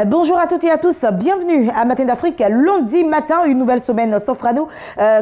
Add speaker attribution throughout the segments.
Speaker 1: Bonjour à toutes et à tous, bienvenue à Matin d'Afrique, lundi matin, une nouvelle semaine s'offre à nous.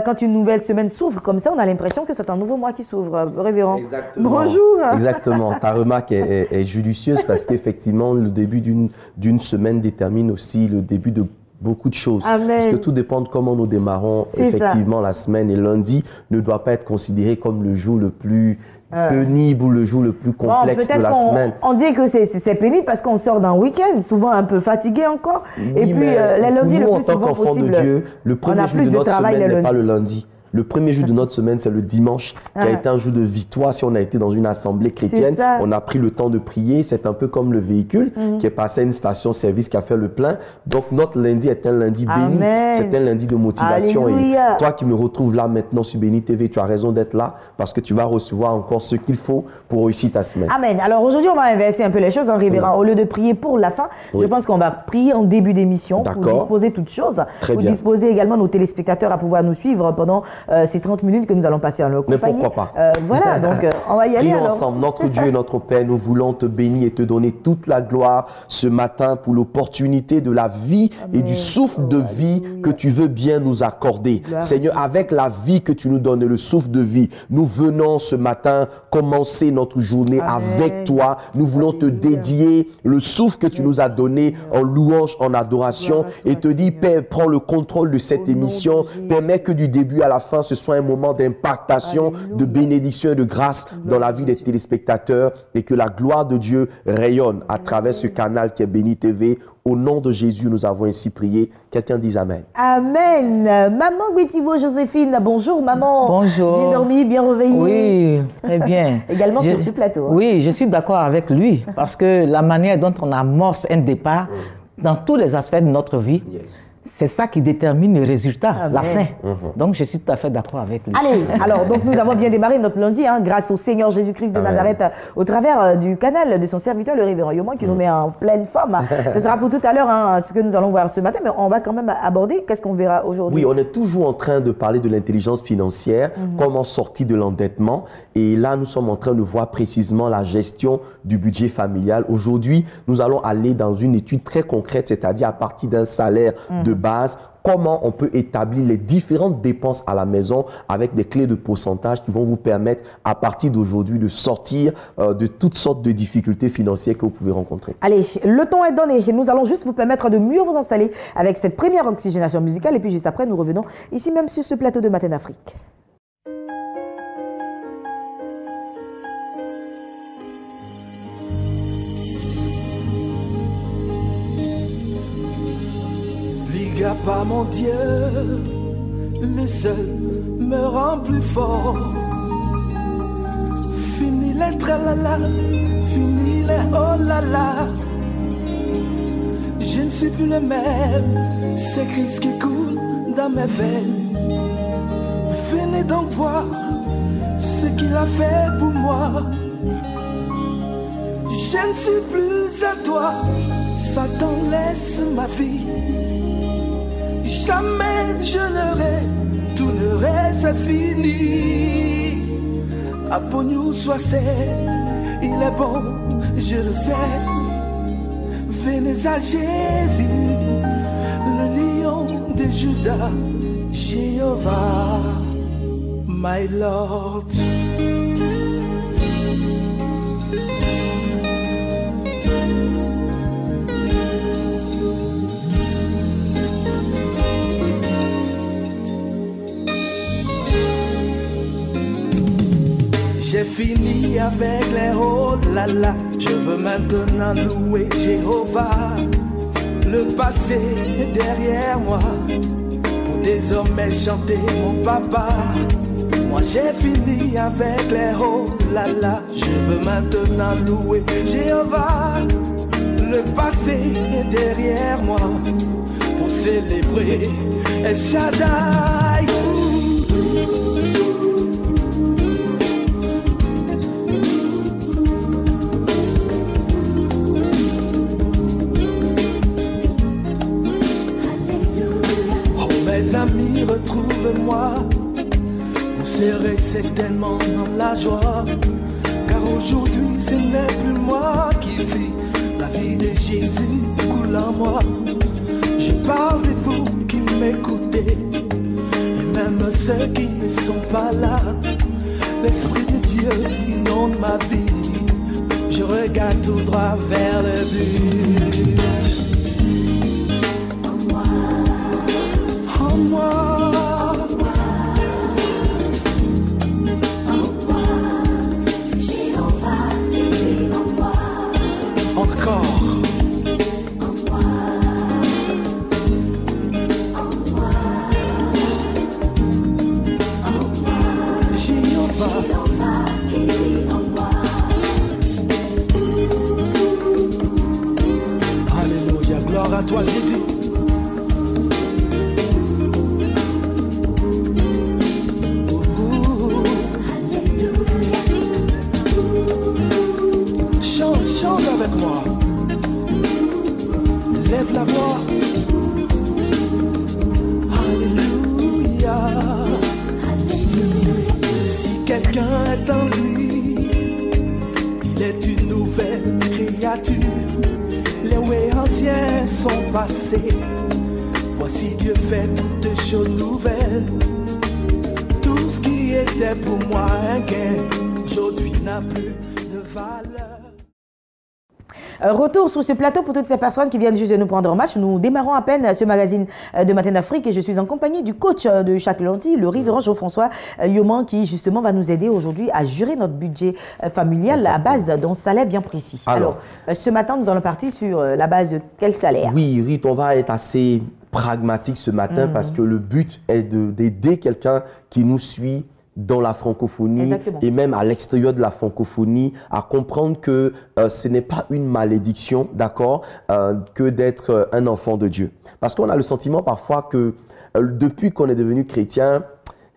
Speaker 1: Quand une nouvelle semaine s'ouvre comme ça, on a l'impression que c'est un nouveau mois qui s'ouvre, révérend.
Speaker 2: Exactement.
Speaker 1: Bonjour.
Speaker 2: Exactement, ta remarque est judicieuse parce qu'effectivement, le début d'une semaine détermine aussi le début de beaucoup de choses.
Speaker 1: Amen.
Speaker 2: Parce que tout dépend de comment nous démarrons effectivement la semaine. Et lundi ne doit pas être considéré comme le jour le plus pénible ou le jour le plus complexe de la semaine.
Speaker 1: On dit que c'est pénible parce qu'on sort d'un week-end, souvent un peu fatigué encore.
Speaker 2: Oui,
Speaker 1: et puis les lundis, le plus souvent possible,
Speaker 2: de Dieu, le premier jour de notre semaine n'est pas le lundi. Le premier jour de notre semaine, c'est le dimanche, qui a été un jour de victoire. Si on a été dans une assemblée chrétienne, on a pris le temps de prier. C'est un peu comme le véhicule qui est passé à une station-service qui a fait le plein. Donc, notre lundi est un lundi béni. C'est un lundi de motivation.
Speaker 1: Alléluia.
Speaker 2: Et toi qui me retrouves là maintenant sur Béni TV, tu as raison d'être là parce que tu vas recevoir encore ce qu'il faut pour réussir ta semaine.
Speaker 1: Amen. Alors, aujourd'hui, on va inverser un peu les choses, hein, révérend. Au lieu de prier pour la fin, je pense qu'on va prier en début d'émission pour disposer toutes choses. Pour disposer également nos téléspectateurs à pouvoir nous suivre pendant ces 30 minutes que nous allons passer en leur compagnie.
Speaker 2: Mais pourquoi pas
Speaker 1: voilà, donc on va y aller.
Speaker 2: Prions ensemble. Notre Dieu et notre Père, nous voulons te bénir et te donner toute la gloire ce matin pour l'opportunité de la vie et du souffle de vie que tu veux bien nous accorder. Seigneur, avec la vie que tu nous donnes et le souffle de vie, nous venons ce matin commencer notre journée avec toi. Nous voulons te dédier le souffle que tu nous as donné en louange, en adoration et te dire, Père, prends le contrôle de cette émission. Permets que du début à la fin, ce soit un moment d'impactation, de bénédiction et de grâce dans la vie des téléspectateurs et que la gloire de Dieu rayonne à travers ce canal qui est Béni TV. Au nom de Jésus, nous avons ainsi prié. Quelqu'un dise Amen.
Speaker 1: Amen. Maman Bétivo Joséphine, bonjour maman.
Speaker 3: Bonjour.
Speaker 1: Bien dormi, bien réveillé.
Speaker 3: Oui, très bien.
Speaker 1: Également sur ce plateau.
Speaker 3: Oui, je suis d'accord avec lui parce que la manière dont on amorce un départ dans tous les aspects de notre vie, c'est ça qui détermine le résultat, la fin. Donc, je suis tout à fait d'accord avec lui.
Speaker 1: Allez, alors, donc nous avons bien démarré notre lundi, hein, grâce au Seigneur Jésus-Christ de Nazareth, au travers du canal de son serviteur, le révérend Yoman, qui nous met en pleine forme. Ce sera pour tout à l'heure hein, ce que nous allons voir ce matin, mais on va quand même aborder. Qu'est-ce qu'on verra aujourd'hui?
Speaker 2: Oui, on est toujours en train de parler de l'intelligence financière, comment sortir de l'endettement. Et là, nous sommes en train de voir précisément la gestion du budget familial. Aujourd'hui, nous allons aller dans une étude très concrète, c'est-à-dire à partir d'un salaire de base, comment on peut établir les différentes dépenses à la maison avec des clés de pourcentage qui vont vous permettre à partir d'aujourd'hui de sortir de toutes sortes de difficultés financières que vous pouvez rencontrer.
Speaker 1: Allez, le temps est donné. Nous allons juste vous permettre de mieux vous installer avec cette première oxygénation musicale et puis juste après, nous revenons ici même sur ce plateau de Matin d'Afrique.
Speaker 4: Pas mon Dieu, le seul me rend plus fort. Fini les tralala, fini les oh là là. Je ne suis plus le même, c'est Christ qui coule dans mes veines. Venez donc voir ce qu'il a fait pour moi. Je ne suis plus à toi, Satan laisse ma vie. Jamais je ne retournerai, c'est fini. Appognou soit c'est, il est bon, je le sais. Venez à Jésus, le lion de Juda, Jéhovah, my Lord. J'ai fini avec les oh là là. Je veux maintenant louer Jéhovah. Le passé est derrière moi pour désormais chanter mon papa. Moi j'ai fini avec les oh là là. Je veux maintenant louer Jéhovah. Le passé est derrière moi pour célébrer El Shaddai. Amis, retrouve-moi. Vous serez certainement dans la joie, car aujourd'hui ce n'est plus moi qui vis, La vie de Jésus coule en moi. Je parle de vous qui m'écoutez, et même ceux qui ne sont pas là. L'Esprit de Dieu inonde ma vie. Je regarde tout droit vers le but. En moi, en moi, en moi, c'est Jéhovah qui vit en moi. Encore. En moi, en moi, en moi, Jéhovah qui vit en moi. Alléluia, gloire à toi Jésus. Chante avec moi. Lève la voix. Alléluia. Si quelqu'un est en lui, il est une nouvelle créature. Les way anciens sont passés. Voici Dieu fait toutes choses nouvelles. Tout ce qui était pour moi un gain, aujourd'hui n'a plus de valeur.
Speaker 1: Retour sur ce plateau pour toutes ces personnes qui viennent juste de nous prendre en marche. Nous démarrons à peine ce magazine de Matin d'Afrique et je suis en compagnie du coach de chaque lundi, le révérend Jean-François Yoman, qui justement va nous aider aujourd'hui à gérer notre budget familial à base d'un salaire bien précis. Alors, ce matin, nous allons partir sur la base de quel salaire?
Speaker 2: Oui, Ruth, on va être assez pragmatique ce matin parce que le but est d'aider quelqu'un qui nous suit dans la francophonie. Exactement. Et même à l'extérieur de la francophonie, à comprendre que ce n'est pas une malédiction, d'accord, que d'être un enfant de Dieu. Parce qu'on a le sentiment parfois que depuis qu'on est devenu chrétien,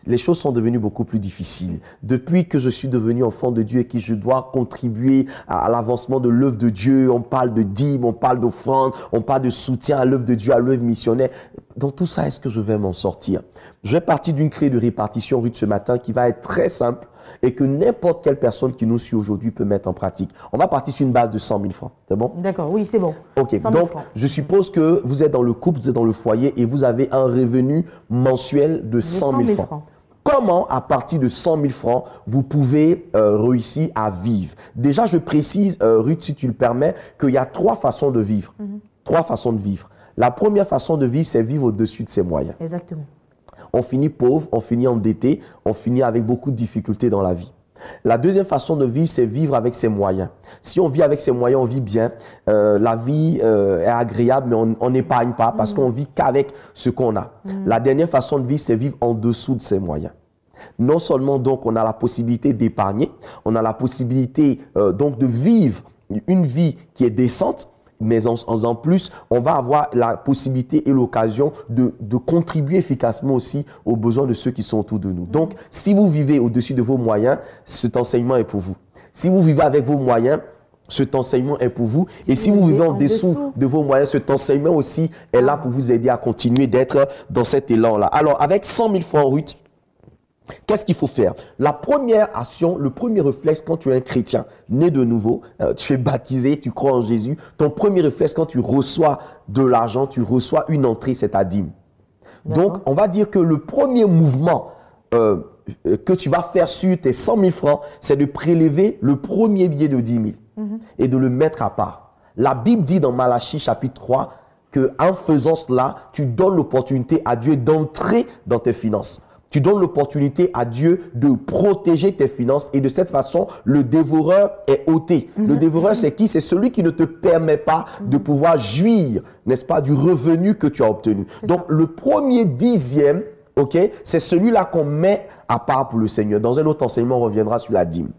Speaker 2: les choses sont devenues beaucoup plus difficiles. Depuis que je suis devenu enfant de Dieu et que je dois contribuer à l'avancement de l'œuvre de Dieu, on parle de dîmes, on parle d'offrandes, on parle de soutien à l'œuvre de Dieu, à l'œuvre missionnaire. Dans tout ça, est-ce que je vais m'en sortir? Je vais partir d'une clé de répartition, Ruth, ce matin, qui va être très simple et que n'importe quelle personne qui nous suit aujourd'hui peut mettre en pratique. On va partir sur une base de 100 000 francs. C'est bon?
Speaker 1: D'accord, oui, c'est bon.
Speaker 2: Ok, donc je suppose que vous êtes dans le couple, vous êtes dans le foyer et vous avez un revenu mensuel de 100 000 francs. Comment, à partir de 100 000 francs, vous pouvez réussir à vivre? Déjà, je précise, Ruth, si tu le permets, qu'il y a 3 façons de vivre. 3 façons de vivre. La première façon de vivre, c'est vivre au-dessus de ses moyens.
Speaker 1: Exactement.
Speaker 2: On finit pauvre, on finit endetté, on finit avec beaucoup de difficultés dans la vie. La deuxième façon de vivre, c'est vivre avec ses moyens. Si on vit avec ses moyens, on vit bien. La vie est agréable, mais on n'épargne pas parce qu'on vit qu'avec ce qu'on a. La dernière façon de vivre, c'est vivre en dessous de ses moyens. Non seulement donc on a la possibilité d'épargner, on a la possibilité donc de vivre une vie qui est décente, mais en plus, on va avoir la possibilité et l'occasion de contribuer efficacement aussi aux besoins de ceux qui sont autour de nous. Donc, si vous vivez au-dessus de vos moyens, cet enseignement est pour vous. Si vous vivez avec vos moyens, cet enseignement est pour vous. Et si vous vivez en dessous de vos moyens, cet enseignement aussi est là pour vous aider à continuer d'être dans cet élan-là. Alors, avec 100 000 francs, Ruth, qu'est-ce qu'il faut faire? La première action, le premier réflexe quand tu es un chrétien, né de nouveau, tu es baptisé, tu crois en Jésus, ton premier réflexe quand tu reçois de l'argent, tu reçois une entrée, c'est ta dîme. Donc, on va dire que le premier mouvement que tu vas faire sur tes 100 000 francs, c'est de prélever le premier billet de 10 000 et de le mettre à part. La Bible dit dans Malachie chapitre 3 qu'en faisant cela, tu donnes l'opportunité à Dieu d'entrer dans tes finances. Tu donnes l'opportunité à Dieu de protéger tes finances et de cette façon, le dévoreur est ôté. Le dévoreur, c'est qui? C'est celui qui ne te permet pas de pouvoir jouir, n'est-ce pas, du revenu que tu as obtenu. Donc, le premier dixième, ok, c'est celui-là qu'on met à part pour le Seigneur. Dans un autre enseignement, on reviendra sur la dîme.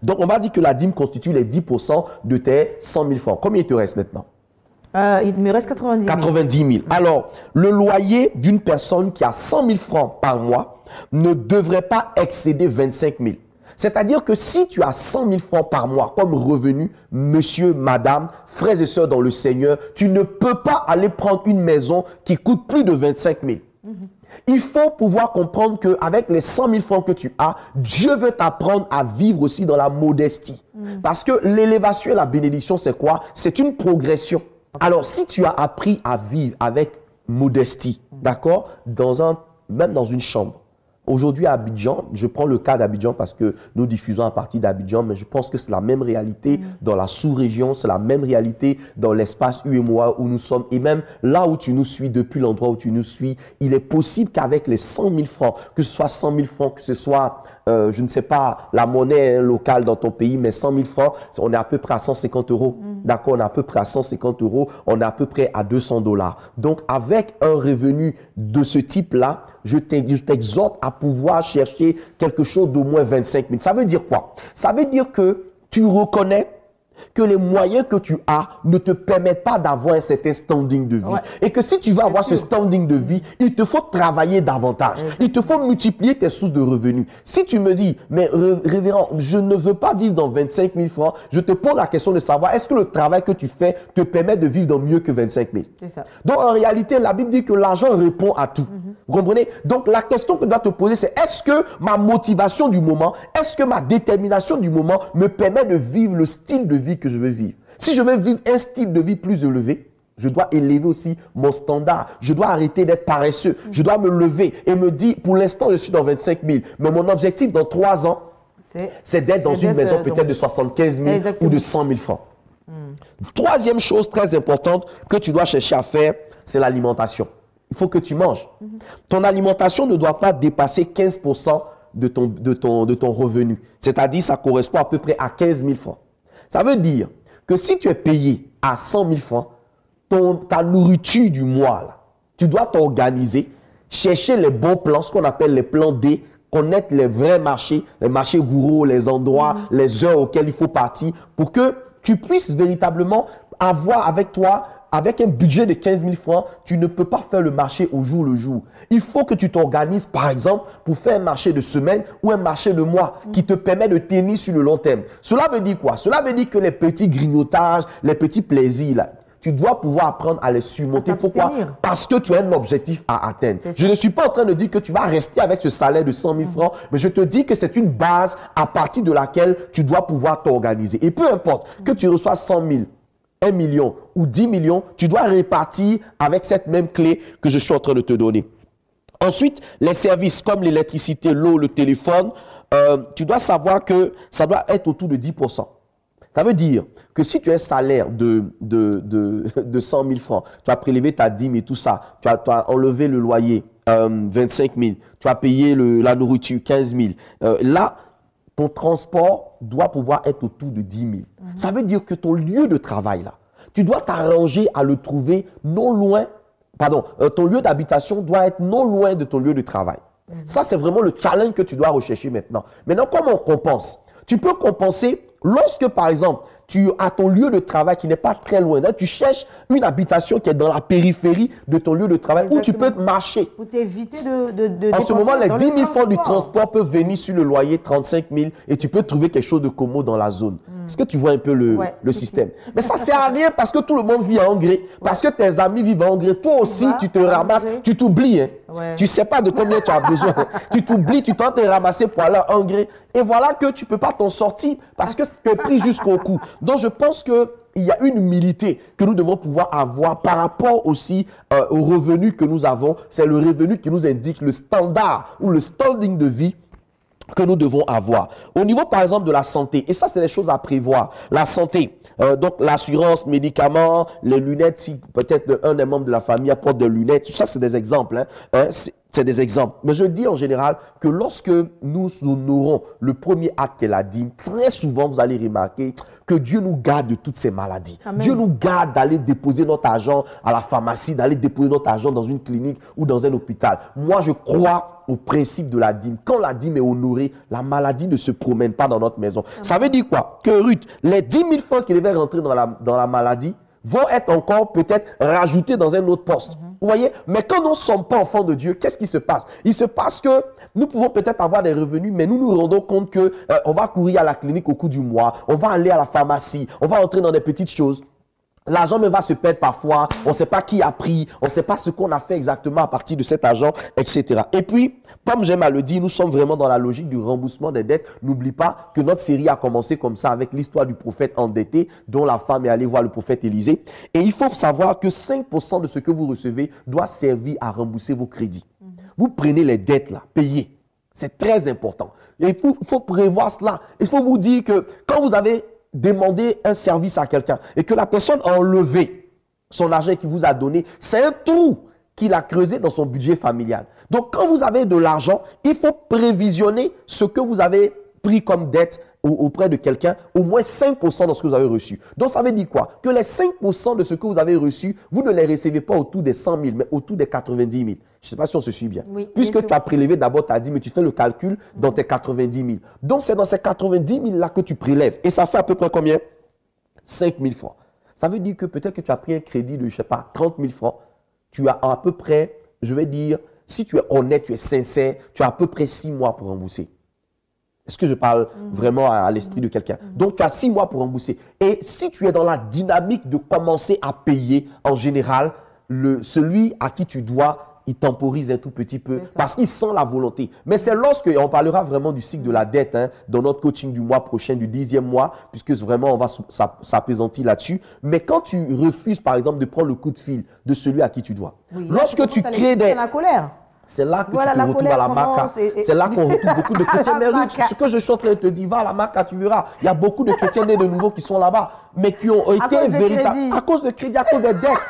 Speaker 2: Donc, on va dire que la dîme constitue les 10% de tes 100 000 francs. Combien il te reste maintenant?
Speaker 1: Il me reste 90 000.
Speaker 2: 90 000. Alors, le loyer d'une personne qui a 100 000 francs par mois ne devrait pas excéder 25 000. C'est-à-dire que si tu as 100 000 francs par mois comme revenu, monsieur, madame, frères et sœurs dans le Seigneur, tu ne peux pas aller prendre une maison qui coûte plus de 25 000. Il faut pouvoir comprendre qu'avec les 100 000 francs que tu as, Dieu veut t'apprendre à vivre aussi dans la modestie. Parce que l'élévation et la bénédiction, c'est quoi? C'est une progression. Alors, si tu as appris à vivre avec modestie, d'accord, même dans une chambre. Aujourd'hui à Abidjan, je prends le cas d'Abidjan parce que nous diffusons à partir d'Abidjan, mais je pense que c'est la même réalité dans la sous-région, c'est la même réalité dans l'espace UMOA où nous sommes. Et même là où tu nous suis, depuis l'endroit où tu nous suis, il est possible qu'avec les 100 000 francs, que ce soit 100 000 francs, que ce soit, je ne sais pas, la monnaie locale dans ton pays, mais 100 000 francs, on est à peu près à 150 euros. D'accord, on est à peu près à 150 euros, on est à peu près à 200 $. Donc, avec un revenu de ce type-là, je t'exhorte à pouvoir chercher quelque chose d'au moins 25 000. Ça veut dire quoi? Ça veut dire que tu reconnais que les moyens que tu as ne te permettent pas d'avoir un certain standing de vie. Ouais. Et que si tu veux avoir ce standing de vie, il te faut travailler davantage. Il te faut multiplier tes sources de revenus. Si tu me dis, mais révérend, je ne veux pas vivre dans 25 000 francs, je te pose la question de savoir, est-ce que le travail que tu fais te permet de vivre dans mieux que 25 000? C'est ça. Donc en réalité, la Bible dit que l'argent répond à tout. Vous comprenez? Donc la question que tu dois te poser, c'est est-ce que ma motivation du moment, est-ce que ma détermination du moment me permet de vivre le style de vie que je veux vivre? Si je veux vivre un style de vie plus élevé, je dois élever aussi mon standard. Je dois arrêter d'être paresseux. Je dois me lever et me dire, pour l'instant, je suis dans 25 000. Mais mon objectif dans 3 ans, c'est d'être dans une maison peut-être de 75 000 ou de 100 000 francs. Troisième chose très importante que tu dois chercher à faire, c'est l'alimentation. Il faut que tu manges. Ton alimentation ne doit pas dépasser 15% de ton revenu. C'est-à-dire, ça correspond à peu près à 15 000 francs. Ça veut dire que si tu es payé à 100 000 francs, ta nourriture du mois, là, tu dois t'organiser, chercher les bons plans, ce qu'on appelle les plans D, connaître les vrais marchés, les marchés gourous, les endroits, les heures auxquelles il faut partir, pour que tu puisses véritablement avoir avec toi, avec un budget de 15 000 francs, tu ne peux pas faire le marché au jour le jour. Il faut que tu t'organises, par exemple, pour faire un marché de semaine ou un marché de mois qui te permet de tenir sur le long terme. Cela veut dire quoi? Cela veut dire que les petits grignotages, les petits plaisirs, là, tu dois pouvoir apprendre à les surmonter. Pourquoi? Parce que tu as un objectif à atteindre. Je ne suis pas en train de dire que tu vas rester avec ce salaire de 100 000 francs, mais je te dis que c'est une base à partir de laquelle tu dois pouvoir t'organiser. Et peu importe que tu reçois 100 000, 1 million ou 10 millions, tu dois répartir avec cette même clé que je suis en train de te donner. Ensuite, les services comme l'électricité, l'eau, le téléphone, tu dois savoir que ça doit être autour de 10%. Ça veut dire que si tu as un salaire de 100 000 francs, tu as prélevé ta dîme et tout ça, tu as enlevé le loyer, 25 000, tu as payé la nourriture, 15 000. Là, ton transport doit pouvoir être autour de 10 000. Ça veut dire que ton lieu de travail, là, tu dois t'arranger à le trouver non loin, ton lieu d'habitation doit être non loin de ton lieu de travail. Ça, c'est vraiment le challenge que tu dois rechercher maintenant. Maintenant, comment on compense? Tu peux compenser lorsque, par exemple, tu as ton lieu de travail qui n'est pas très loin. Là, tu cherches une habitation qui est dans la périphérie de ton lieu de travail. Exactement. Où tu peux marcher.
Speaker 1: Pour t'éviter de
Speaker 2: en ce moment, les 10 000 francs du transport peuvent venir sur le loyer 35 000 et tu peux trouver quelque chose de commode dans la zone. Est-ce que tu vois un peu le système? Mais ça ne sert à rien parce que tout le monde vit à Angré. Parce que tes amis vivent à Angré. Toi aussi, tu te ramasses, tu t'oublies. Hein. Tu ne sais pas de combien tu as besoin. Tu t'oublies, tu tentes de te ramasser pour aller à Angré. Et voilà que tu ne peux pas t'en sortir parce que tu es pris jusqu'au cou. Donc, je pense qu'il y a une humilité que nous devons pouvoir avoir par rapport aussi aux revenus que nous avons. C'est le revenu qui nous indique le standard ou le standing de vie que nous devons avoir. Au niveau, par exemple, de la santé, et ça, c'est des choses à prévoir. La santé, donc l'assurance, médicaments, les lunettes, si peut-être un des membres de la famille apporte des lunettes, tout ça, c'est des exemples. C'est des exemples. Mais je dis en général que lorsque nous honorons le premier acte qu'est la dîme, très souvent, vous allez remarquer que Dieu nous garde de toutes ces maladies. Amen. Dieu nous garde d'aller déposer notre argent à la pharmacie, d'aller déposer notre argent dans une clinique ou dans un hôpital. Moi, je crois au principe de la dîme. Quand la dîme est honorée, la maladie ne se promène pas dans notre maison. Amen. Ça veut dire quoi? Que Ruth, les 10 000 francs qui devaient rentrer dans la maladie vont être encore peut-être rajoutés dans un autre poste. Vous voyez? Mais quand nous ne sommes pas enfants de Dieu, qu'est-ce qui se passe? Il se passe que nous pouvons peut-être avoir des revenus, mais nous nous rendons compte que on va courir à la clinique au cours du mois, on va aller à la pharmacie, on va entrer dans des petites choses. L'argent même va se perdre parfois, on ne sait pas qui a pris, on ne sait pas ce qu'on a fait exactement à partir de cet argent, etc. Et puis, comme j'aime à le dire, nous sommes vraiment dans la logique du remboursement des dettes. N'oublie pas que notre série a commencé comme ça avec l'histoire du prophète endetté dont la femme est allée voir le prophète Élisée. Et il faut savoir que 5% de ce que vous recevez doit servir à rembourser vos crédits. Vous prenez les dettes là, payez. C'est très important. Et il faut prévoir cela. Il faut vous dire que quand vous avez demandé un service à quelqu'un et que la personne a enlevé son argent qu'il vous a donné, c'est un trou qu'il a creusé dans son budget familial. Donc, quand vous avez de l'argent, il faut prévisionner ce que vous avez pris comme dette auprès de quelqu'un, au moins 5% de ce que vous avez reçu. Donc, ça veut dire quoi? Que les 5% de ce que vous avez reçu, vous ne les recevez pas autour des 100 000, mais autour des 90 000. Je ne sais pas si on se suit bien. Oui, puisque tu as prélevé d'abord, tu as dit, mais tu fais le calcul dans tes 90 000. Donc, c'est dans ces 90 000 là que tu prélèves. Et ça fait à peu près combien? 5 000 francs. Ça veut dire que peut-être que tu as pris un crédit de, je ne sais pas, 30 000 francs. Tu as à peu près, je vais dire, si tu es honnête, tu es sincère, tu as à peu près 6 mois pour rembourser. Est-ce que je parle vraiment à l'esprit de quelqu'un? Donc, tu as 6 mois pour rembourser. Et si tu es dans la dynamique de commencer à payer, en général, celui à qui tu dois, il temporise un tout petit peu parce qu'il sent la volonté. Mais c'est lorsque, et on parlera vraiment du cycle de la dette dans notre coaching du mois prochain, du 10e mois, puisque vraiment on va s'apaisantir là-dessus. Mais quand tu refuses, par exemple, de prendre le coup de fil de celui à qui tu dois, lorsque tu crées des...
Speaker 1: la colère.
Speaker 2: C'est là que tu te retrouves à la Maca. C'est là qu'on retrouve beaucoup de chrétiens. Mais Ruth, ce que je suis en train de te dire, va à la Maca, tu verras. Il y a beaucoup de chrétiens nés de nouveau qui sont là-bas, mais qui ont été véritables. À cause de crédit, à cause des dettes.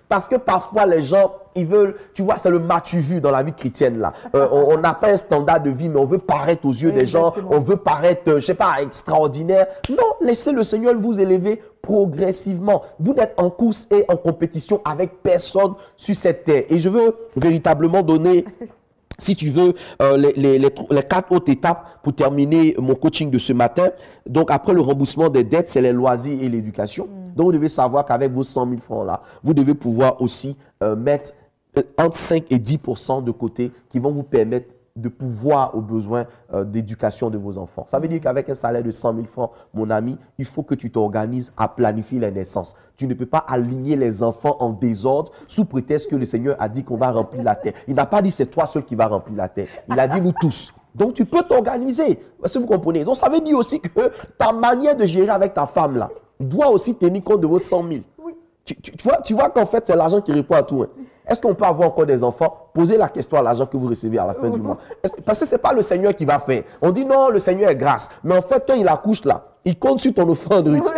Speaker 2: Parce que parfois, les gens, ils veulent, tu vois, c'est le m'as-tu vu dans la vie chrétienne là. On n'a pas un standard de vie, mais on veut paraître aux yeux des gens. On veut paraître, je ne sais pas, extraordinaire. Non, laissez le Seigneur vous élever progressivement. Vous n'êtes en course et en compétition avec personne sur cette terre. Et je veux véritablement donner, si tu veux, les 4 autres étapes pour terminer mon coaching de ce matin. Donc, après le remboursement des dettes, c'est les loisirs et l'éducation. Donc, vous devez savoir qu'avec vos 100 000 francs là, vous devez pouvoir aussi mettre entre 5 et 10% de côté qui vont vous permettre de pouvoir aux besoins d'éducation de vos enfants. Ça veut dire qu'avec un salaire de 100 000 francs, mon ami, il faut que tu t'organises à planifier les naissances. Tu ne peux pas aligner les enfants en désordre sous prétexte que le Seigneur a dit qu'on va remplir la terre. Il n'a pas dit c'est toi seul qui va remplir la terre. Il a dit nous tous. Donc tu peux t'organiser. Est-ce que vous comprenez? Donc ça veut dire aussi que ta manière de gérer avec ta femme là doit aussi tenir compte de vos 100 000. Oui. Tu vois qu'en fait c'est l'argent qui répond à tout. Est-ce qu'on peut avoir encore des enfants? Posez la question à l'argent que vous recevez à la fin du mois. Parce que ce n'est pas le Seigneur qui va faire. On dit non, le Seigneur est grâce. Mais en fait, quand il accouche là, il compte sur ton offrande, Ruth.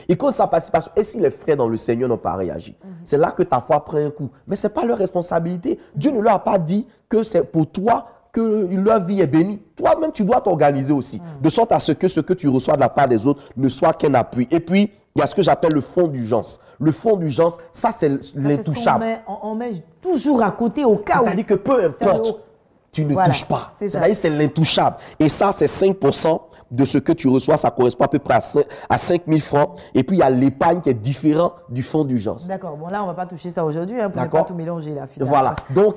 Speaker 2: Il compte sa participation. Et si les frères dans le Seigneur n'ont pas réagi, c'est là que ta foi prend un coup. Mais ce n'est pas leur responsabilité. Dieu ne leur a pas dit que c'est pour toi que leur vie est bénie. Toi-même, tu dois t'organiser aussi. De sorte à ce que tu reçois de la part des autres ne soit qu'un appui. Et puis, il y a ce que j'appelle le fonds d'urgence. Le fonds d'urgence, ça c'est l'intouchable.
Speaker 1: On met toujours à côté au cas où.
Speaker 2: C'est-à-dire que peu importe, tu ne touches pas. C'est-à-dire c'est l'intouchable. Et ça, c'est 5% de ce que tu reçois. Ça correspond à peu près à 5 000 francs. Et puis, il y a l'épargne qui est différent du fonds d'urgence.
Speaker 1: D'accord. Bon, là, on ne va pas toucher ça aujourd'hui pour ne pas tout mélanger. Là,
Speaker 2: voilà. Donc,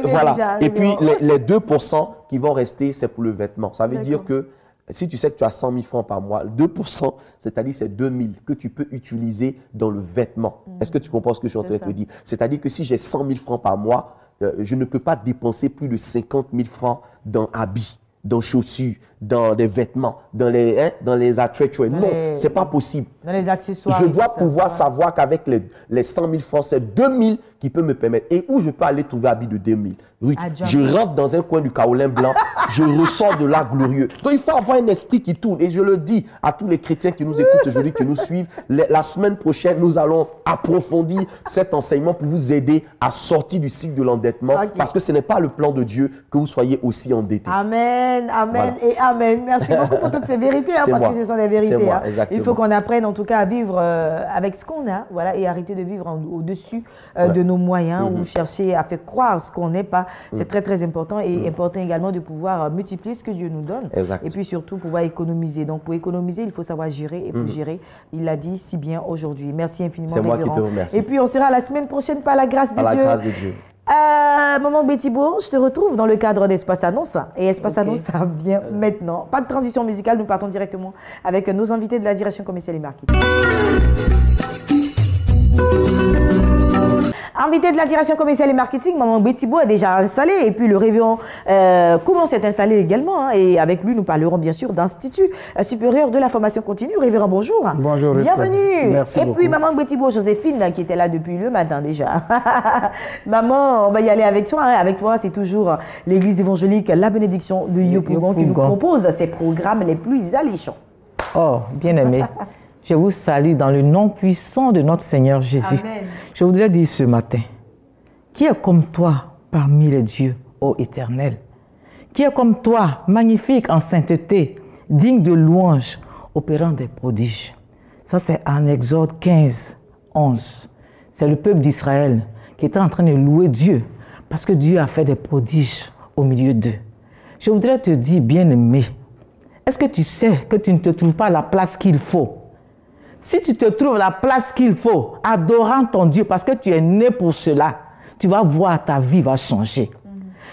Speaker 2: voilà. Et puis, les 2% qui vont rester, c'est pour le vêtement. Ça veut dire que si tu sais que tu as 100 000 francs par mois, 2%, c'est-à-dire c'est 2 000 que tu peux utiliser dans le vêtement. Est-ce que tu comprends ce que je suis en train de te dire? C'est-à-dire que si j'ai 100 000 francs par mois, je ne peux pas dépenser plus de 50 000 francs dans habits, dans chaussures, dans des vêtements, dans les accessoires. Non, ce n'est pas possible.
Speaker 1: Dans les accessoires.
Speaker 2: Je dois pouvoir savoir qu'avec les 100 000 francs, c'est 2 000 qui peut me permettre. Et où je peux aller trouver habit de 2 000? Oui, je rentre dans un coin du kaolin blanc, je ressors de là glorieux. Donc il faut avoir un esprit qui tourne. Et je le dis à tous les chrétiens qui nous écoutent aujourd'hui, qui nous suivent, la semaine prochaine, nous allons approfondir cet enseignement pour vous aider à sortir du cycle de l'endettement. Parce que ce n'est pas le plan de Dieu que vous soyez aussi endettés.
Speaker 1: Amen, amen et amen. Merci beaucoup pour toutes ces vérités, parce que ce sont des vérités. Il faut qu'on apprenne en tout cas à vivre avec ce qu'on a, voilà, et arrêter de vivre au-dessus de nos moyens ou chercher à faire croire ce qu'on n'est pas. C'est très très important et important également de pouvoir multiplier ce que Dieu nous donne. Et puis surtout pouvoir économiser. Donc pour économiser, il faut savoir gérer et pour gérer, il l'a dit si bien aujourd'hui. Merci infiniment.
Speaker 2: C'est moi qui te remercie.
Speaker 1: Et puis on sera la semaine prochaine par la grâce de Dieu.
Speaker 2: Par la grâce de Dieu.
Speaker 1: Maman Betty Bourg, je te retrouve dans le cadre d'Espace Annonce. Et Espace Annonce, ça vient maintenant. Pas de transition musicale, nous partons directement avec nos invités de la direction commerciale et marketing. Invité de la direction commerciale et marketing, Maman Betibo est déjà installé et puis le révérend commence à être installé également. Hein, et avec lui, nous parlerons bien sûr d'Institut supérieur de la formation continue. Révérend, bonjour.
Speaker 5: Bonjour.
Speaker 1: Bienvenue.
Speaker 5: Merci beaucoup.
Speaker 1: Puis Maman Betibo, Joséphine, qui était là depuis le matin déjà. Maman, on va y aller avec toi. Hein. Avec toi, c'est toujours l'église évangélique La Bénédiction de Yopougon qui nous propose ses programmes les plus alléchants.
Speaker 3: Oh, bien-aimé. Je vous salue dans le nom puissant de notre Seigneur Jésus.
Speaker 1: Amen.
Speaker 3: Je voudrais dire ce matin, qui est comme toi parmi les dieux, ô Éternel? Qui est comme toi, magnifique en sainteté, digne de louange, opérant des prodiges? Ça, c'est en Exode 15, 11. C'est le peuple d'Israël qui était en train de louer Dieu parce que Dieu a fait des prodiges au milieu d'eux. Je voudrais te dire, bien-aimé, est-ce que tu sais que tu ne te trouves pas à la place qu'il faut? Si tu te trouves à la place qu'il faut, adorant ton Dieu parce que tu es né pour cela, tu vas voir ta vie va changer.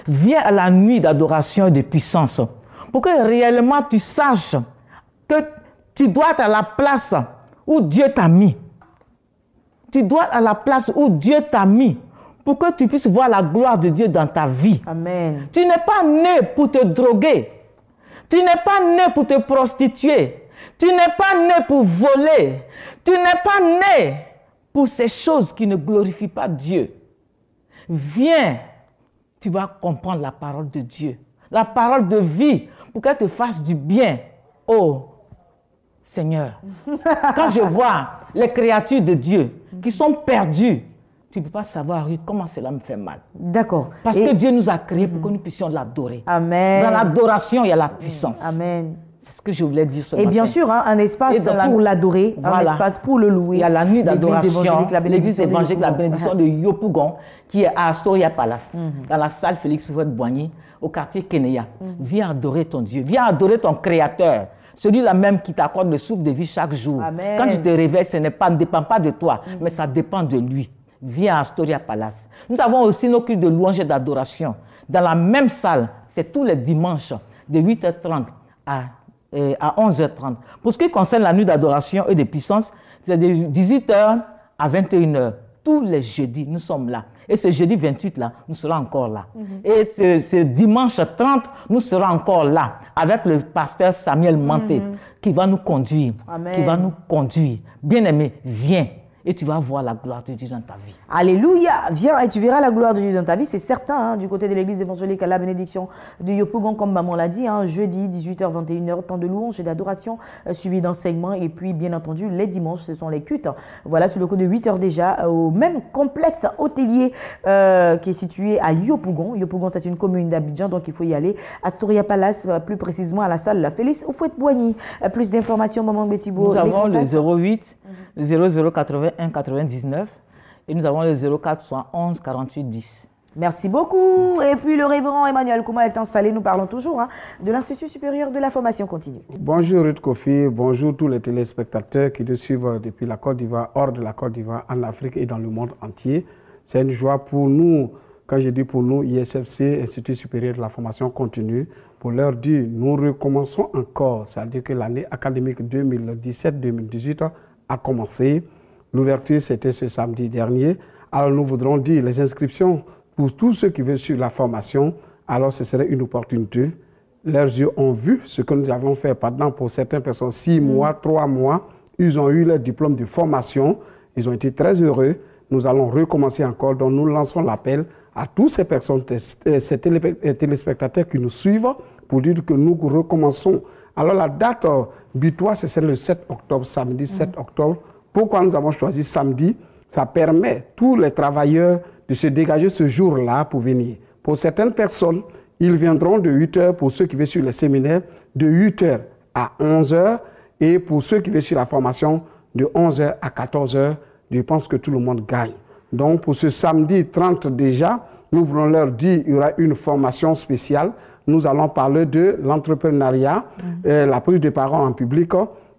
Speaker 3: Viens à la nuit d'adoration et de puissance pour que réellement tu saches que tu dois être à la place où Dieu t'a mis. Tu dois être à la place où Dieu t'a mis pour que tu puisses voir la gloire de Dieu dans ta vie.
Speaker 1: Amen.
Speaker 3: Tu n'es pas né pour te droguer. Tu n'es pas né pour te prostituer. Tu n'es pas né pour voler. Tu n'es pas né pour ces choses qui ne glorifient pas Dieu. Viens, tu vas comprendre la parole de Dieu. La parole de vie pour qu'elle te fasse du bien. Oh, Seigneur, quand je vois les créatures de Dieu qui sont perdues, tu ne peux pas savoir, Ruth, comment cela me fait mal.
Speaker 1: D'accord.
Speaker 3: Parce que Dieu nous a créés pour que nous puissions l'adorer.
Speaker 1: Amen.
Speaker 3: Dans l'adoration, il y a la puissance.
Speaker 1: Amen.
Speaker 3: C'est ce que je voulais dire ce matin.
Speaker 1: Et bien sûr, hein, un espace pour l'adorer,
Speaker 3: voilà.
Speaker 1: Un espace pour le louer.
Speaker 3: Il y a la nuit d'adoration, l'église évangélique La
Speaker 1: Bénédiction
Speaker 3: Bénédiction de Yopougon, qui est à Astoria Palace, dans la salle Félix Houphouët-Boigny, au quartier Kenya. Viens adorer ton Dieu, viens adorer ton Créateur. Celui-là même qui t'accorde le souffle de vie chaque jour.
Speaker 1: Amen.
Speaker 3: Quand tu te réveilles, ce ne dépend pas de toi, mais ça dépend de lui. Viens à Astoria Palace. Nous avons aussi nos cultes de louange et d'adoration. Dans la même salle, c'est tous les dimanches, de 8h30 à 11h30. Pour ce qui concerne la nuit d'adoration et de puissance, c'est de 18h à 21h. Tous les jeudis, nous sommes là. Et ce jeudi 28 là, nous serons encore là. Et ce dimanche 30, nous serons encore là avec le pasteur Samuel Manté qui va nous conduire.
Speaker 1: Amen.
Speaker 3: Qui va nous conduire. Bien-aimé, viens. Et tu vas voir la gloire de Dieu dans ta vie.
Speaker 1: Alléluia. Viens et tu verras la gloire de Dieu dans ta vie. C'est certain, hein, du côté de l'église évangélique à La Bénédiction de Yopougon, comme maman l'a dit, hein, jeudi 18h, 21h, temps de louange et d'adoration, suivi d'enseignement. Et puis, bien entendu, les dimanches, ce sont les cultes. Voilà, sur le coup de 8h déjà, au même complexe hôtelier qui est situé à Yopougon. Yopougon, c'est une commune d'Abidjan, donc il faut y aller. Astoria Palace, plus précisément à la salle La Félix Houphouët-Boigny. Plus d'informations, maman Betibo.
Speaker 3: Nous avons le 08 0081 99 et nous avons le 04 71 48 10.
Speaker 1: Merci beaucoup. Et puis le révérend Emmanuel Kouma est installé. Nous parlons toujours de l'Institut supérieur de la formation continue.
Speaker 5: Bonjour Ruth Kofi, bonjour tous les téléspectateurs qui nous suivent depuis la Côte d'Ivoire, hors de la Côte d'Ivoire, en Afrique et dans le monde entier. C'est une joie pour nous, quand je dis pour nous, ISFC, Institut supérieur de la formation continue, pour leur dire, nous recommençons encore, c'est-à-dire que l'année académique 2017-2018 a commencé. L'ouverture, c'était ce samedi dernier. Alors, nous voudrons dire les inscriptions pour tous ceux qui veulent suivre la formation. Alors, ce serait une opportunité. Leurs yeux ont vu ce que nous avons fait pendant, pour certaines personnes, 6 mois, 3 mois. Ils ont eu leur diplôme de formation. Ils ont été très heureux. Nous allons recommencer encore. Donc, nous lançons l'appel à toutes ces personnes, ces téléspectateurs qui nous suivent, pour dire que nous recommençons. Alors, la date butoir, c'est le 7 octobre, samedi 7 octobre. Pourquoi nous avons choisi samedi? Ça permet tous les travailleurs de se dégager ce jour-là pour venir. Pour certaines personnes, ils viendront de 8h pour ceux qui veulent suivre les séminaires, de 8h à 11h. Et pour ceux qui veulent suivre la formation, de 11h à 14h. Je pense que tout le monde gagne. Donc, pour ce samedi 30 déjà, nous voulons leur dire qu'il y aura une formation spéciale. Nous allons parler de l'entrepreneuriat, la prise de parole en public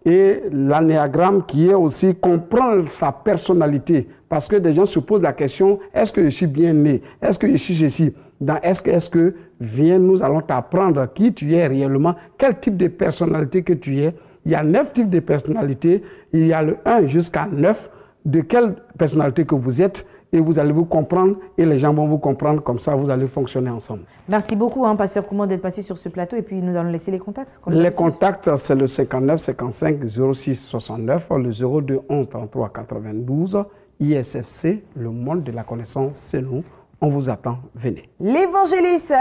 Speaker 5: et l'anéagramme qui est aussi comprendre sa personnalité. Parce que des gens se posent la question, est-ce que je suis bien né? Est-ce que je suis ceci? Dans est-ce que, viens, nous allons t'apprendre qui tu es réellement, quel type de personnalité que tu es. Il y a 9 types de personnalités, il y a le 1 jusqu'à 9, de quelle personnalité que vous êtes. et vous allez vous comprendre et les gens vont vous comprendre. Comme ça, vous allez fonctionner ensemble.
Speaker 1: Merci beaucoup, Pasteur Koumou, d'être passé sur ce plateau. Et puis, nous allons laisser les contacts.
Speaker 5: Les contacts, c'est le 59 55 06 69, le 02 11 33 92. ISFC, le monde de la connaissance, c'est nous. On vous attend, venez.
Speaker 1: L'évangéliste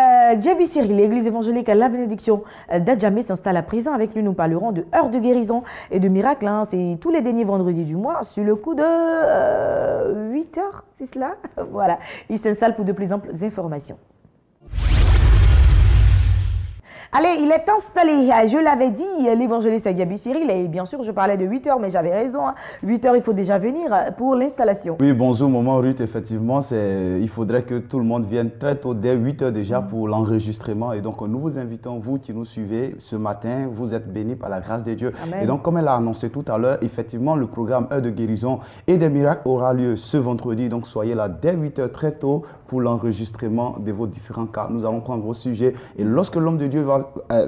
Speaker 1: Djaby Cyril, l'église évangélique La Bénédiction d'Adjamé s'installe à présent. Avec lui, nous parlerons de heures de guérison et de miracles. C'est tous les derniers vendredis du mois, sur le coup de 8 heures, c'est cela? Voilà, il s'installe pour de plus amples informations. Allez, il est installé, je l'avais dit, l'évangéliste Djaby Cyril, et bien sûr, je parlais de 8 heures, mais j'avais raison, 8 heures, il faut déjà venir pour l'installation.
Speaker 6: Oui, bonjour, maman Ruth, effectivement, il faudrait que tout le monde vienne très tôt, dès 8 heures déjà, pour l'enregistrement, et donc nous vous invitons, vous qui nous suivez ce matin, vous êtes bénis par la grâce de Dieu. Amen. Et donc, comme elle a annoncé tout à l'heure, effectivement, le programme Heure de guérison et des miracles aura lieu ce vendredi, donc soyez là dès 8 heures très tôt pour l'enregistrement de vos différents cas. Nous allons prendre vos sujets, et lorsque l'homme de Dieu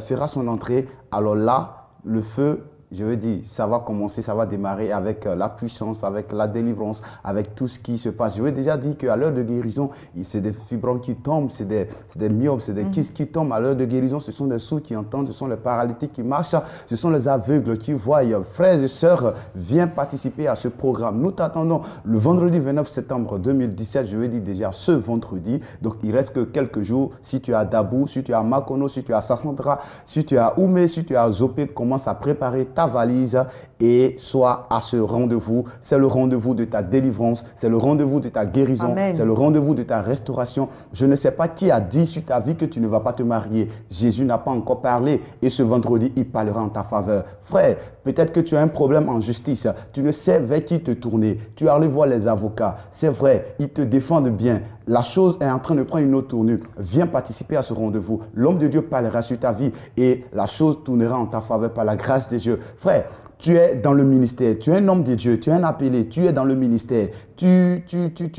Speaker 6: fera son entrée, alors là, le feu, je veux dire, ça va commencer, ça va démarrer avec la puissance, avec la délivrance, avec tout ce qui se passe. Je veux déjà dire qu'à l'heure de guérison, c'est des fibromes qui tombent, c'est des myopes, c'est des kystes qui tombent. À l'heure de guérison, ce sont des sourds qui entendent, ce sont les paralytiques qui marchent, ce sont les aveugles qui voient. Frères et sœurs, viens participer à ce programme. Nous t'attendons le vendredi 29 septembre 2017, je veux dire déjà ce vendredi. Donc, il reste que quelques jours. Si tu es à Dabou, si tu es à Makono, si tu es à Sassandra, si tu es à Oumé, si tu es à Zopé, commence à préparer ta valise et sois à ce rendez-vous. C'est le rendez-vous de ta délivrance, c'est le rendez-vous de ta guérison, c'est le rendez-vous de ta restauration. Je ne sais pas qui a dit sur ta vie que tu ne vas pas te marier. Jésus n'a pas encore parlé et ce vendredi, il parlera en ta faveur. Frère, peut-être que tu as un problème en justice, tu ne sais vers qui te tourner, tu es allé voir les avocats. C'est vrai, ils te défendent bien. La chose est en train de prendre une autre tournure. Viens participer à ce rendez-vous. L'homme de Dieu parlera sur ta vie et la chose tournera en ta faveur par la grâce de Dieu. Frère, tu es dans le ministère, tu es un homme de Dieu, tu es un appelé, tu es dans le ministère, tu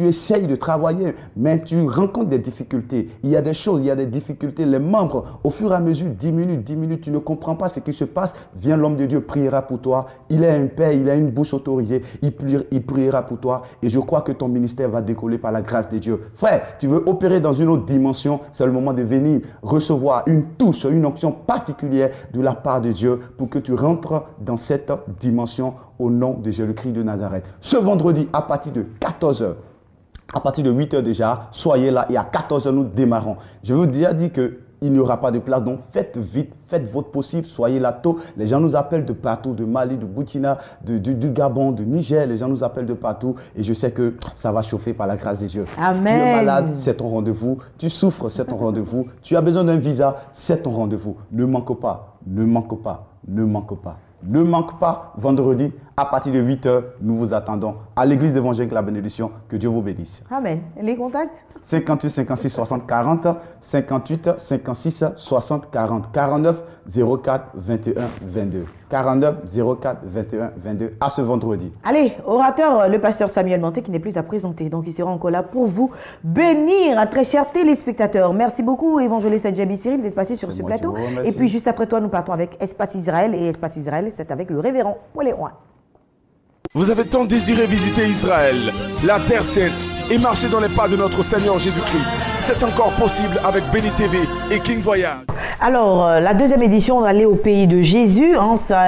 Speaker 6: essayes de travailler, mais tu rencontres des difficultés. Il y a des choses, il y a des difficultés. Les membres, au fur et à mesure, 10 minutes, tu ne comprends pas ce qui se passe. Viens, l'homme de Dieu priera pour toi. Il est un père, il a une bouche autorisée. Il priera pour toi. Et je crois que ton ministère va décoller par la grâce de Dieu. Frère, tu veux opérer dans une autre dimension, c'est le moment de venir recevoir une touche, une onction particulière de la part de Dieu pour que tu rentres dans cette dimension au nom de Jésus-Christ de Nazareth. Ce vendredi, à partir de 14h, à partir de 8h déjà, soyez là et à 14h, nous démarrons. Je vous ai déjà dit qu'il n'y aura pas de place, donc faites vite, faites votre possible, soyez là tôt. Les gens nous appellent de partout, de Mali, de Burkina, du Gabon, de Niger, les gens nous appellent de partout et je sais que ça va chauffer par la grâce de Dieu.
Speaker 1: Amen.
Speaker 6: Tu es malade, c'est ton rendez-vous. Tu souffres, c'est ton rendez-vous. Tu as besoin d'un visa, c'est ton rendez-vous. Ne manque pas, ne manque pas, ne manque pas. Ne manque pas, vendredi, à partir de 8h, nous vous attendons à l'église évangélique La Bénédiction. Que Dieu vous bénisse.
Speaker 1: Amen. Les contacts?
Speaker 6: 58 56 60 40, 58 56 60 40, 49 04 21 22. 49 04 21 22 à ce vendredi.
Speaker 1: Allez, orateur, le pasteur Samuel Manté qui n'est plus à présenter. Donc, il sera encore là pour vous bénir, très chers téléspectateurs. Merci beaucoup, évangéliste Djaby Cyril, d'être passé sur ce plateau. Et puis, juste après toi, nous partons avec Espace Israël. Et Espace Israël, c'est avec le révérend Poléoin.
Speaker 7: Vous avez tant désiré visiter Israël, la terre sainte, et marcher dans les pas de notre Seigneur Jésus-Christ. C'est encore possible avec Béni TV et King Voyage.
Speaker 1: Alors, la deuxième édition, on va aller au pays de Jésus.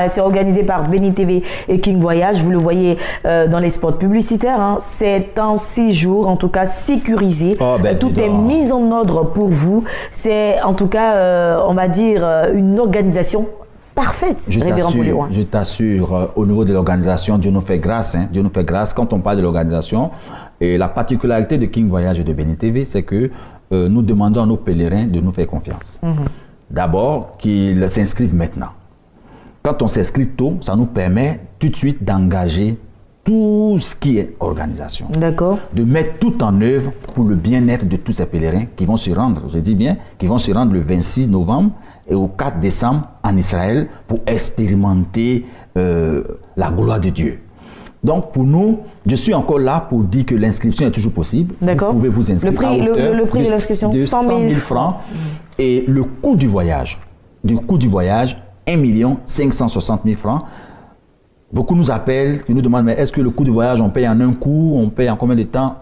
Speaker 1: C'est organisé par Béni TV et King Voyage. Vous le voyez dans les spots publicitaires. C'est un séjour, en tout cas, sécurisé. Tout est mis en ordre pour vous. C'est, en tout cas, on va dire, une organisation parfaite, révérend Poléoin.
Speaker 8: Je t'assure, au niveau de l'organisation, Dieu nous fait grâce. Dieu nous fait grâce quand on parle de l'organisation. Et la particularité de King Voyage et de Béni TV, c'est que nous demandons à nos pèlerins de nous faire confiance. D'abord, qu'ils s'inscrivent maintenant. Quand on s'inscrit tôt, ça nous permet tout de suite d'engager tout ce qui est organisation.
Speaker 1: D'accord.
Speaker 8: De mettre tout en œuvre pour le bien-être de tous ces pèlerins qui vont se rendre, je dis bien, qui vont se rendre le 26 novembre et au 4 décembre en Israël pour expérimenter la gloire de Dieu. Donc pour nous, je suis encore là pour dire que l'inscription est toujours possible.
Speaker 1: D'accord.
Speaker 8: Vous pouvez vous inscrire
Speaker 1: le prix de l'inscription,
Speaker 8: de 100 000 francs. Et le coût du voyage, 1 560 000 francs. Beaucoup nous appellent, qui nous demandent, mais est-ce que le coût du voyage, on paye en un coup, on paye en combien de temps?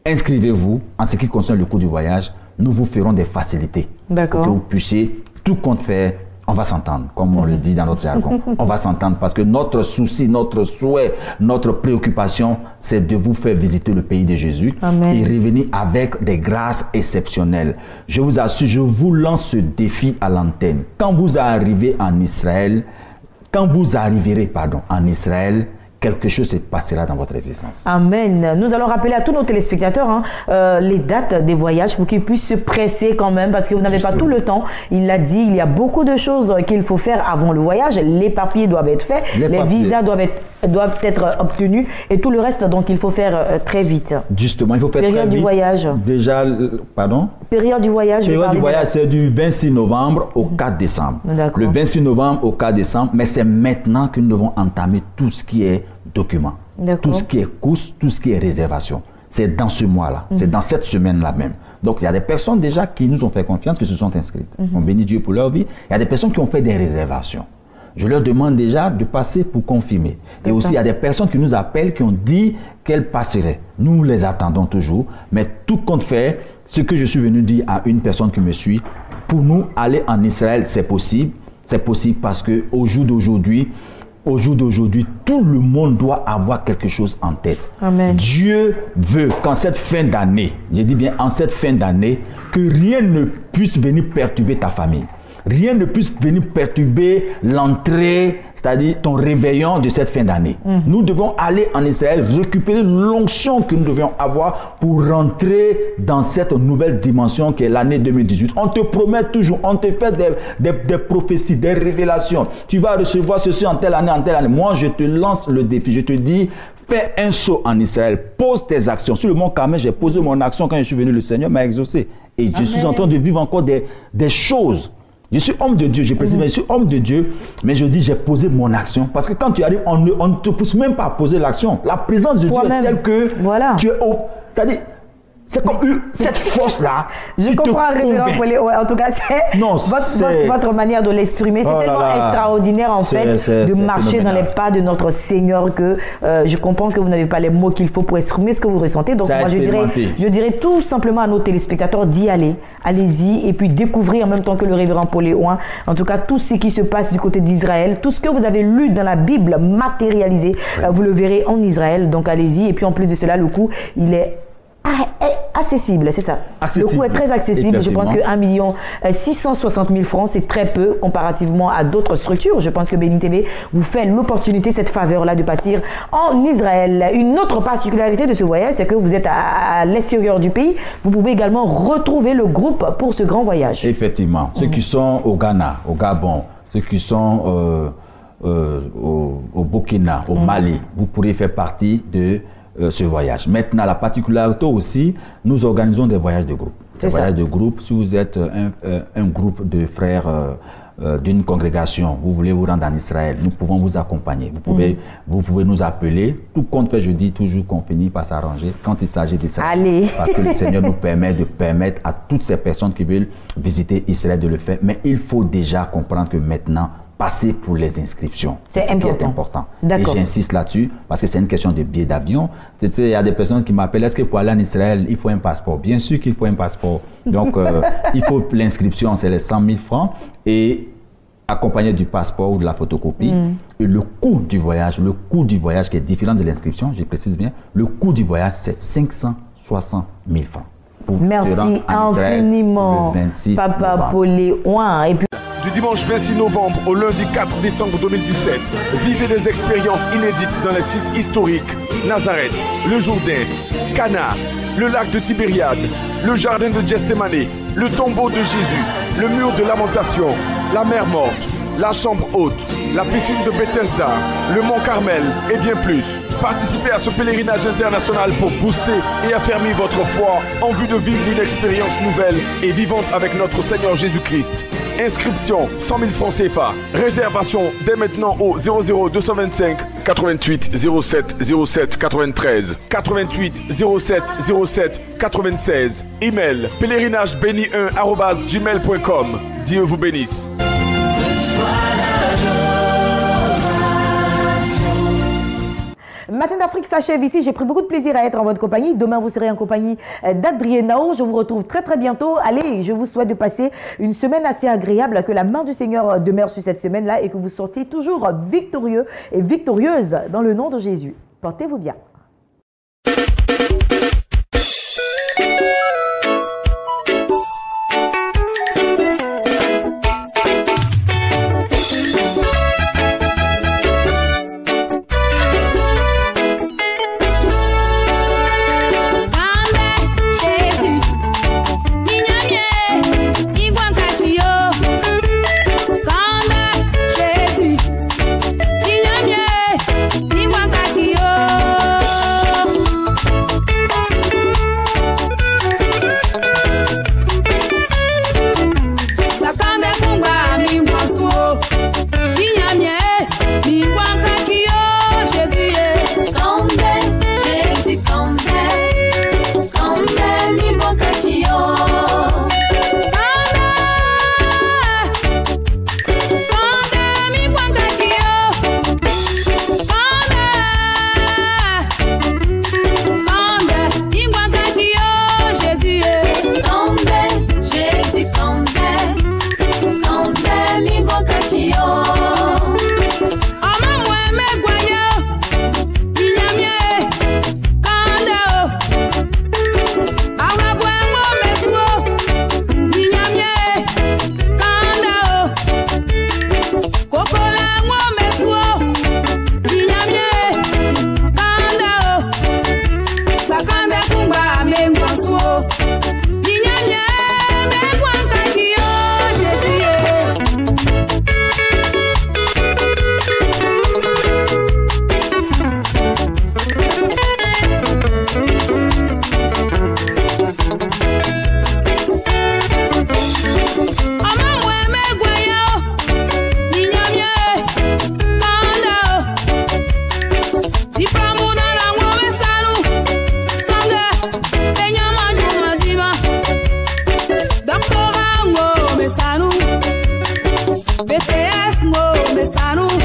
Speaker 8: inscrivez-vous. En ce qui concerne le coût du voyage, nous vous ferons des facilités.
Speaker 1: D'accord.
Speaker 8: Pour que vous puissiez, tout compte fait, on va s'entendre, comme on le dit dans notre jargon. On va s'entendre parce que notre souci, notre souhait, notre préoccupation, c'est de vous faire visiter le pays de Jésus.
Speaker 1: Amen.
Speaker 8: Et revenir avec des grâces exceptionnelles. Je vous assure, je vous lance ce défi à l'antenne. Quand vous arriverez en Israël, en Israël, quelque chose se passera dans votre existence.
Speaker 1: Amen. Nous allons rappeler à tous nos téléspectateurs les dates des voyages pour qu'ils puissent se presser quand même parce que vous n'avez pas tout le temps. Il l'a dit, il y a beaucoup de choses qu'il faut faire avant le voyage. Les papiers doivent être faits, les visas doivent être obtenus et tout le reste, donc il faut faire très vite.
Speaker 8: Justement, il faut faire
Speaker 1: Période
Speaker 8: très vite.
Speaker 1: du voyage.
Speaker 8: Déjà, pardon?
Speaker 1: Période du voyage.
Speaker 8: Période du voyage, c'est du 26 novembre au 4 décembre.
Speaker 1: D'accord.
Speaker 8: Le 26 novembre au 4 décembre, mais c'est maintenant que nous devons entamer tout ce qui est document, tout ce qui est course, tout ce qui est réservation. C'est dans ce mois-là, c'est dans cette semaine-là même. Donc, il y a des personnes déjà qui nous ont fait confiance, qui se sont inscrites. On bénit Dieu pour leur vie. Il y a des personnes qui ont fait des réservations. Je leur demande déjà de passer pour confirmer. Et aussi, il y a des personnes qui nous appellent, qui ont dit qu'elles passeraient. Nous les attendons toujours. Mais tout compte fait, ce que je suis venu dire à une personne qui me suit, pour nous, aller en Israël, c'est possible. C'est possible parce qu'au jour d'aujourd'hui, tout le monde doit avoir quelque chose en tête.
Speaker 1: Amen.
Speaker 8: Dieu veut qu'en cette fin d'année, je dis bien en cette fin d'année, que rien ne puisse venir perturber ta famille. Rien ne puisse venir perturber l'entrée, c'est-à-dire ton réveillon de cette fin d'année. Nous devons aller en Israël, récupérer l'onction que nous devions avoir pour rentrer dans cette nouvelle dimension qui est l'année 2018. On te promet toujours, on te fait des prophéties, des révélations. Tu vas recevoir ceci en telle année, en telle année. Moi, je te lance le défi, je te dis, fais un saut en Israël, pose tes actions. Sur le mont Carmel, j'ai posé mon action quand je suis venu, le Seigneur m'a exaucé. Et je suis en train de vivre encore des choses. Je suis homme de Dieu, je précise, mais je suis homme de Dieu, mais je dis j'ai posé mon action. Parce que quand tu arrives, on ne te pousse même pas à poser l'action. La présence de Dieu est telle que tu es au... C'est-à-dire, c'est comme cette force-là.
Speaker 1: Je comprends, révérend Paulet. En tout cas, c'est votre manière de l'exprimer. C'est tellement extraordinaire, en fait, de marcher dans les pas de notre Seigneur que je comprends que vous n'avez pas les mots qu'il faut pour exprimer ce que vous ressentez. Donc, moi, je dirais tout simplement à nos téléspectateurs d'y aller. Allez-y et puis découvrez en même temps que le révérend Paulet. En tout cas, tout ce qui se passe du côté d'Israël, tout ce que vous avez lu dans la Bible matérialisé, vous le verrez en Israël. Donc, allez-y. Et puis, en plus de cela, le coût, il est accessible, c'est ça. Le coût est très accessible. Je pense que 1 660 000 francs, c'est très peu comparativement à d'autres structures. Je pense que Béni TV vous fait l'opportunité, cette faveur-là de partir en Israël. Une autre particularité de ce voyage, c'est que vous êtes à l'extérieur du pays. Vous pouvez également retrouver le groupe pour ce grand voyage.
Speaker 8: Effectivement. Ceux qui sont au Ghana, au Gabon, ceux qui sont au Burkina, au Mali, vous pourrez faire partie de ce voyage. Maintenant, la particularité aussi, nous organisons des voyages de groupe. Des voyages de groupe, si vous êtes un groupe de frères d'une congrégation, vous voulez vous rendre en Israël, nous pouvons vous accompagner. Vous pouvez nous appeler. Tout compte fait, je dis toujours qu'on finit par s'arranger quand il s'agit d'Israël. Parce que le Seigneur nous permet de permettre à toutes ces personnes qui veulent visiter Israël de le faire. Mais il faut déjà comprendre que maintenant, passer pour les inscriptions. C'est ce qui est important. Et j'insiste là-dessus parce que c'est une question de billet d'avion. Tu sais, il y a des personnes qui m'appellent, est-ce que pour aller en Israël, il faut un passeport? Bien sûr qu'il faut un passeport. Donc, il faut l'inscription, c'est les 100 000 francs et accompagné du passeport ou de la photocopie. Et le coût du voyage qui est différent de l'inscription, je précise bien, le coût du voyage, c'est 560 000 francs.
Speaker 1: Merci infiniment, Papa Paulet. Et puis
Speaker 7: du dimanche 26 novembre au lundi 4 décembre 2017, vivez des expériences inédites dans les sites historiques Nazareth, le Jourdain, Cana, le lac de Tibériade, le jardin de Gethsémani, le tombeau de Jésus, le mur de lamentation, la mer morte, la chambre haute, la piscine de Bethesda, le mont Carmel et bien plus. Participez à ce pèlerinage international pour booster et affermir votre foi en vue de vivre une expérience nouvelle et vivante avec notre Seigneur Jésus-Christ. Inscription 100 000 francs CFA. Réservation dès maintenant au 00 225 88 07 07 93 88 07 07 96. Email pèlerinage-béni1@gmail.com. Dieu vous bénisse.
Speaker 1: Matin d'Afrique s'achève ici. J'ai pris beaucoup de plaisir à être en votre compagnie. Demain, vous serez en compagnie d'Adrienao. Je vous retrouve très très bientôt. Allez, je vous souhaite de passer une semaine assez agréable, que la main du Seigneur demeure sur cette semaine-là et que vous sortez toujours victorieux et victorieuse dans le nom de Jésus. Portez-vous bien.
Speaker 9: BTS mo mesanu